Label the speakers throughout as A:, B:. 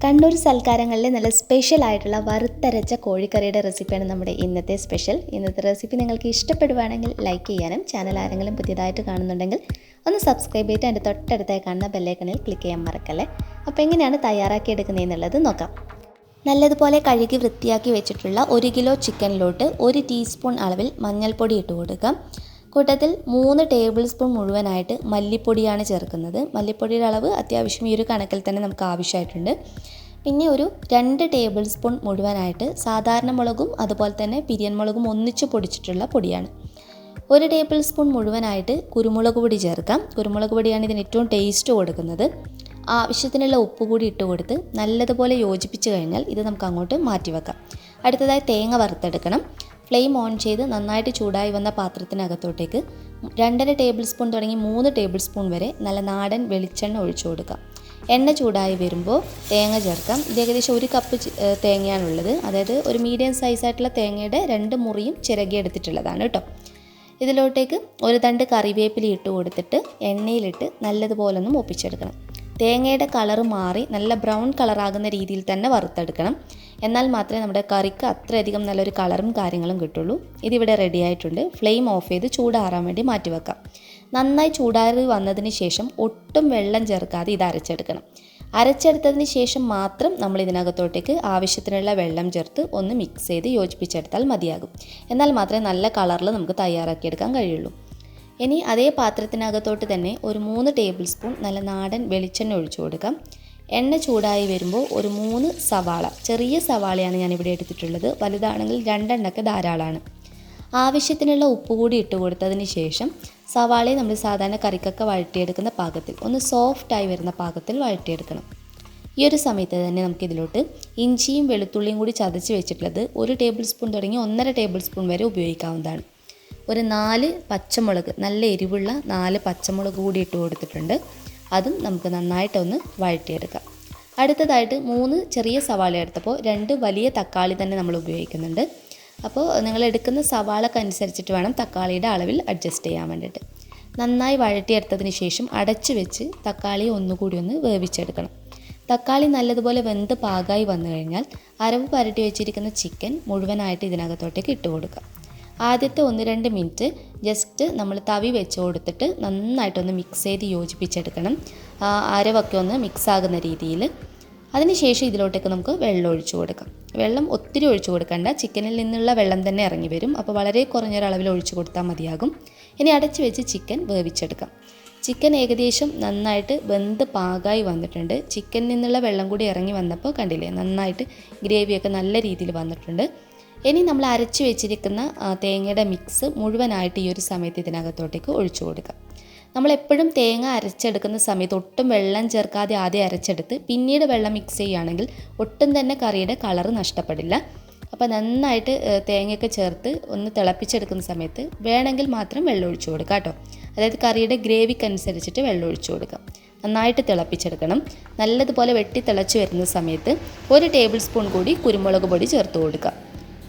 A: കണ്ണൂർ സൽക്കാരങ്ങളിലെ നല്ല സ്പെഷ്യൽ ആയിട്ടുള്ള വറുത്തരച്ച കോഴിക്കറിയുടെ റെസിപ്പിയാണ് നമ്മുടെ ഇന്നത്തെ സ്പെഷ്യൽ. ഇന്നത്തെ റെസിപ്പി നിങ്ങൾക്ക് ഇഷ്ടപ്പെടുവാണെങ്കിൽ ലൈക്ക് ചെയ്യാനും ചാനൽ ആരെങ്കിലും പുതിയതായിട്ട് കാണുന്നുണ്ടെങ്കിൽ ഒന്ന് സബ്സ്ക്രൈബ് ചെയ്തിട്ട് അതിൻ്റെ തൊട്ടടുത്തായി കാണുന്ന ബെല്ലൈക്കണിൽ ക്ലിക്ക് ചെയ്യാൻ മറക്കല്ലേ. അപ്പോൾ എങ്ങനെയാണ് തയ്യാറാക്കി എടുക്കുന്നതെന്നുള്ളത് നോക്കാം. നല്ലതുപോലെ കഴുകി വൃത്തിയാക്കി വെച്ചിട്ടുള്ള 1 കിലോ ചിക്കനിലോട്ട് 1 ടീസ്പൂൺ അളവിൽ മഞ്ഞൾപ്പൊടി ഇട്ട് കൊടുക്കാം. കൂട്ടത്തിൽ 3 ടേബിൾ സ്പൂൺ മുഴുവനായിട്ട് മല്ലിപ്പൊടിയാണ് ചേർക്കുന്നത്. മല്ലിപ്പൊടിയുടെ അളവ് അത്യാവശ്യം ഈ ഒരു കണക്കിൽ തന്നെ നമുക്ക് ആവശ്യമായിട്ടുണ്ട്. പിന്നെ ഒരു 2 ടേബിൾ സ്പൂൺ മുഴുവനായിട്ട് സാധാരണ മുളകും അതുപോലെ തന്നെ പിരിയൻ മുളകും ഒന്നിച്ച് പൊടിച്ചിട്ടുള്ള പൊടിയാണ്. 1 ടേബിൾ സ്പൂൺ മുഴുവനായിട്ട് കുരുമുളക് പൊടി ചേർക്കാം. കുരുമുളക് പൊടിയാണ് ഇതിന് ഏറ്റവും ടേസ്റ്റ് കൊടുക്കുന്നത്. ആവശ്യത്തിനുള്ള ഉപ്പ് കൂടി ഇട്ട് കൊടുത്ത് നല്ലതുപോലെ യോജിപ്പിച്ച് കഴിഞ്ഞാൽ ഇത് നമുക്ക് അങ്ങോട്ട് മാറ്റി വെക്കാം. അടുത്തതായി തേങ്ങ വറുത്തെടുക്കണം. ഫ്ലെയിം ഓൺ ചെയ്ത് നന്നായിട്ട് ചൂടായി വന്ന പാത്രത്തിനകത്തോട്ടേക്ക് 2.5 ടേബിൾ സ്പൂൺ തുടങ്ങി 3 ടേബിൾ സ്പൂൺ വരെ നല്ല നാടൻ വെളിച്ചെണ്ണ ഒഴിച്ചു കൊടുക്കാം. എണ്ണ ചൂടായി വരുമ്പോൾ തേങ്ങ ചേർക്കാം. ഇത് ഏകദേശം 1 കപ്പ് തേങ്ങയാണുള്ളത്. അതായത് ഒരു മീഡിയം സൈസായിട്ടുള്ള തേങ്ങയുടെ 2 മുറിയും ചിരകി എടുത്തിട്ടുള്ളതാണ് കേട്ടോ. ഇതിലോട്ടേക്ക് ഒരു തണ്ട് കറിവേപ്പില ഇട്ട് കൊടുത്തിട്ട് എണ്ണയിലിട്ട് നല്ലതുപോലെ ഒന്ന് മൂപ്പിച്ചെടുക്കണം. തേങ്ങയുടെ കളറ് മാറി നല്ല ബ്രൗൺ കളറാകുന്ന രീതിയിൽ തന്നെ വറുത്തെടുക്കണം. എന്നാൽ മാത്രമേ നമ്മുടെ കറിക്ക് അത്രയധികം നല്ലൊരു കളറും കാര്യങ്ങളും കിട്ടുള്ളൂ. ഇതിവിടെ റെഡി ആയിട്ടുണ്ട്. ഫ്ലെയിം ഓഫ് ചെയ്ത് ചൂടാറാൻ വേണ്ടി മാറ്റി വെക്കാം. നന്നായി ചൂടാറി വന്നതിന് ശേഷം ഒട്ടും വെള്ളം ചേർക്കാതെ ഇത് അരച്ചെടുക്കണം. അരച്ചെടുത്തതിന് ശേഷം മാത്രം നമ്മൾ ഇതിനകത്തോട്ടേക്ക് ആവശ്യത്തിനുള്ള വെള്ളം ചേർത്ത് ഒന്ന് മിക്സ് ചെയ്ത് യോജിപ്പിച്ചെടുത്താൽ മതിയാകും. എന്നാൽ മാത്രമേ നല്ല കളറിൽ നമുക്ക് തയ്യാറാക്കിയെടുക്കാൻ കഴിയുള്ളൂ. ഇനി അതേ പാത്രത്തിനകത്തോട്ട് തന്നെ ഒരു 3 ടേബിൾ സ്പൂൺ നല്ല നാടൻ വെളിച്ചെണ്ണ ഒഴിച്ചു കൊടുക്കാം. എണ്ണ ചൂടായി വരുമ്പോൾ ഒരു 3 സവാള, ചെറിയ സവാളയാണ് ഞാനിവിടെ എടുത്തിട്ടുള്ളത്. വലുതാണെങ്കിൽ 2 എണ്ണമൊക്കെ ധാരാളമാണ്. ആവശ്യത്തിനുള്ള ഉപ്പ് കൂടി ഇട്ട് കൊടുത്തതിന് ശേഷം സവാളയെ നമ്മൾ സാധാരണ കറിക്കൊക്കെ വഴറ്റിയെടുക്കുന്ന പാകത്തിൽ ഒന്ന് സോഫ്റ്റായി വരുന്ന പാകത്തിൽ വഴറ്റിയെടുക്കണം. ഈ ഒരു സമയത്ത് തന്നെ നമുക്കിതിലോട്ട് ഇഞ്ചിയും വെളുത്തുള്ളിയും കൂടി ചതച്ച് വെച്ചിട്ടുള്ളത് 1 ടേബിൾ സ്പൂൺ തുടങ്ങി 1.5 ടേബിൾ സ്പൂൺ വരെ ഉപയോഗിക്കാവുന്നതാണ്. ഒരു 4 പച്ചമുളക്, നല്ല എരിവുള്ള 4 പച്ചമുളക് കൂടി ഇട്ട് കൊടുത്തിട്ടുണ്ട്. അതും നമുക്ക് നന്നായിട്ടൊന്ന് വഴറ്റിയെടുക്കാം. അടുത്തതായിട്ട് 3 ചെറിയ സവാള എടുത്തപ്പോൾ 2 വലിയ തക്കാളി തന്നെ നമ്മൾ ഉപയോഗിക്കുന്നുണ്ട്. അപ്പോൾ നിങ്ങൾ എടുക്കുന്ന സവാളക്കനുസരിച്ചിട്ട് വേണം തക്കാളിയുടെ അളവിൽ അഡ്ജസ്റ്റ് ചെയ്യാൻ വേണ്ടിയിട്ട്. നന്നായി വഴറ്റിയെടുത്തതിന് ശേഷം അടച്ചു വെച്ച് തക്കാളി ഒന്നുകൂടി ഒന്ന് വേവിച്ചെടുക്കണം. തക്കാളി നല്ലതുപോലെ വെന്ത് പാകമായി വന്നു കഴിഞ്ഞാൽ അരവ് പരട്ടി വെച്ചിരിക്കുന്ന ചിക്കൻ മുഴുവനായിട്ട് ഇതിനകത്തോട്ടേക്ക് ഇട്ട് കൊടുക്കാം. ആദ്യത്തെ 1-2 മിനിറ്റ് ജസ്റ്റ് നമ്മൾ തവി വെച്ച് കൊടുത്തിട്ട് നന്നായിട്ടൊന്ന് മിക്സ് ചെയ്ത് യോജിപ്പിച്ചെടുക്കണം. അരവൊക്കെ ഒന്ന് മിക്സ് ആകുന്ന രീതിയിൽ. അതിനുശേഷം ഇതിലോട്ടേക്ക് നമുക്ക് വെള്ളം ഒഴിച്ചു കൊടുക്കാം. വെള്ളം ഒത്തിരി ഒഴിച്ചു കൊടുക്കണ്ട, ചിക്കനിൽ നിന്നുള്ള വെള്ളം തന്നെ ഇറങ്ങി വരും. അപ്പോൾ വളരെ കുറഞ്ഞൊരളവിൽ ഒഴിച്ചു കൊടുത്താൽ മതിയാകും. ഇനി അടച്ചു വെച്ച് ചിക്കൻ വേവിച്ചെടുക്കാം. ചിക്കൻ ഏകദേശം നന്നായിട്ട് വെന്ത് പാകമായി വന്നിട്ടുണ്ട്. ചിക്കനിൽ നിന്നുള്ള വെള്ളം കൂടി ഇറങ്ങി വന്നപ്പോൾ കണ്ടില്ലേ, നന്നായിട്ട് ഗ്രേവിയൊക്കെ നല്ല രീതിയിൽ വന്നിട്ടുണ്ട്. ഇനി നമ്മൾ അരച്ച് വെച്ചിരിക്കുന്ന തേങ്ങയുടെ മിക്സ് മുഴുവനായിട്ട് ഈ ഒരു സമയത്ത് ഇതിനകത്തോട്ടേക്ക് ഒഴിച്ചു കൊടുക്കാം. നമ്മളെപ്പോഴും തേങ്ങ അരച്ചെടുക്കുന്ന സമയത്ത് ഒട്ടും വെള്ളം ചേർക്കാതെ ആദ്യം അരച്ചെടുത്ത് പിന്നീട് വെള്ളം മിക്സ് ചെയ്യുകയാണെങ്കിൽ ഒട്ടും തന്നെ കറിയുടെ കളറ് നഷ്ടപ്പെടില്ല. അപ്പോൾ നന്നായിട്ട് തേങ്ങയൊക്കെ ചേർത്ത് ഒന്ന് തിളപ്പിച്ചെടുക്കുന്ന സമയത്ത് വേണമെങ്കിൽ മാത്രം വെള്ളം ഒഴിച്ചു കൊടുക്കാം കേട്ടോ. അതായത് കറിയുടെ ഗ്രേവിക്കനുസരിച്ചിട്ട് വെള്ളം ഒഴിച്ചു കൊടുക്കാം. നന്നായിട്ട് തിളപ്പിച്ചെടുക്കണം. നല്ലതുപോലെ വെട്ടി തിളച്ച് വരുന്ന സമയത്ത് 1 ടേബിൾ സ്പൂൺ കൂടി കുരുമുളക് പൊടി ചേർത്ത് കൊടുക്കാം.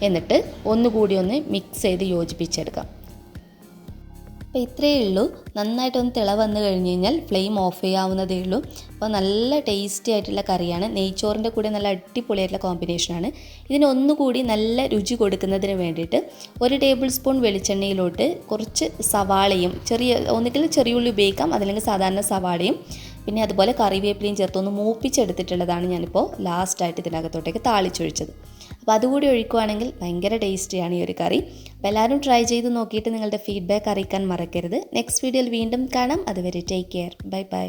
A: എന്നിട്ട് ഒന്നുകൂടി ഒന്ന് മിക്സ് ചെയ്ത് യോജിപ്പിച്ചെടുക്കാം. അപ്പോൾ ഇത്രയേ ഉള്ളൂ. നന്നായിട്ടൊന്ന് തിള വന്നു കഴിഞ്ഞ് കഴിഞ്ഞാൽ ഫ്ലെയിം ഓഫ് ചെയ്യാവുന്നതേ ഉള്ളൂ. അപ്പോൾ നല്ല ടേസ്റ്റി ആയിട്ടുള്ള കറിയാണ്. നെയ്ച്ചോറിൻ്റെ കൂടെ നല്ല അടിപൊളിയായിട്ടുള്ള കോമ്പിനേഷനാണ്. ഇതിനൊന്നുകൂടി നല്ല രുചി കൊടുക്കുന്നതിന് വേണ്ടിയിട്ട് 1 ടേബിൾ സ്പൂൺ വെളിച്ചെണ്ണയിലോട്ട് കുറച്ച് സവാളയും ഒന്നുകിൽ ചെറിയുള്ളി ഉപയോഗിക്കാം, അതല്ലെങ്കിൽ സാധാരണ സവാളയും പിന്നെ അതുപോലെ കറിവേപ്പിലയും ചേർത്തൊന്ന് മൂപ്പിച്ചെടുത്തിട്ടുള്ളതാണ് ഞാനിപ്പോൾ ലാസ്റ്റായിട്ട് ഇതിനകത്തോട്ടേക്ക് താളിച്ചൊഴിച്ചത്. അപ്പോൾ അതുകൂടി ഒഴിക്കുകയാണെങ്കിൽ ഭയങ്കര ടേസ്റ്റിയാണ് ഈ ഒരു കറി. അപ്പോൾ എല്ലാവരും ട്രൈ ചെയ്ത് നോക്കിയിട്ട് നിങ്ങളുടെ ഫീഡ്ബാക്ക് അറിയിക്കാൻ മറക്കരുത്. നെക്സ്റ്റ് വീഡിയോയിൽ വീണ്ടും കാണാം. അതുവരെ ടേക്ക് കെയർ. Bye bye.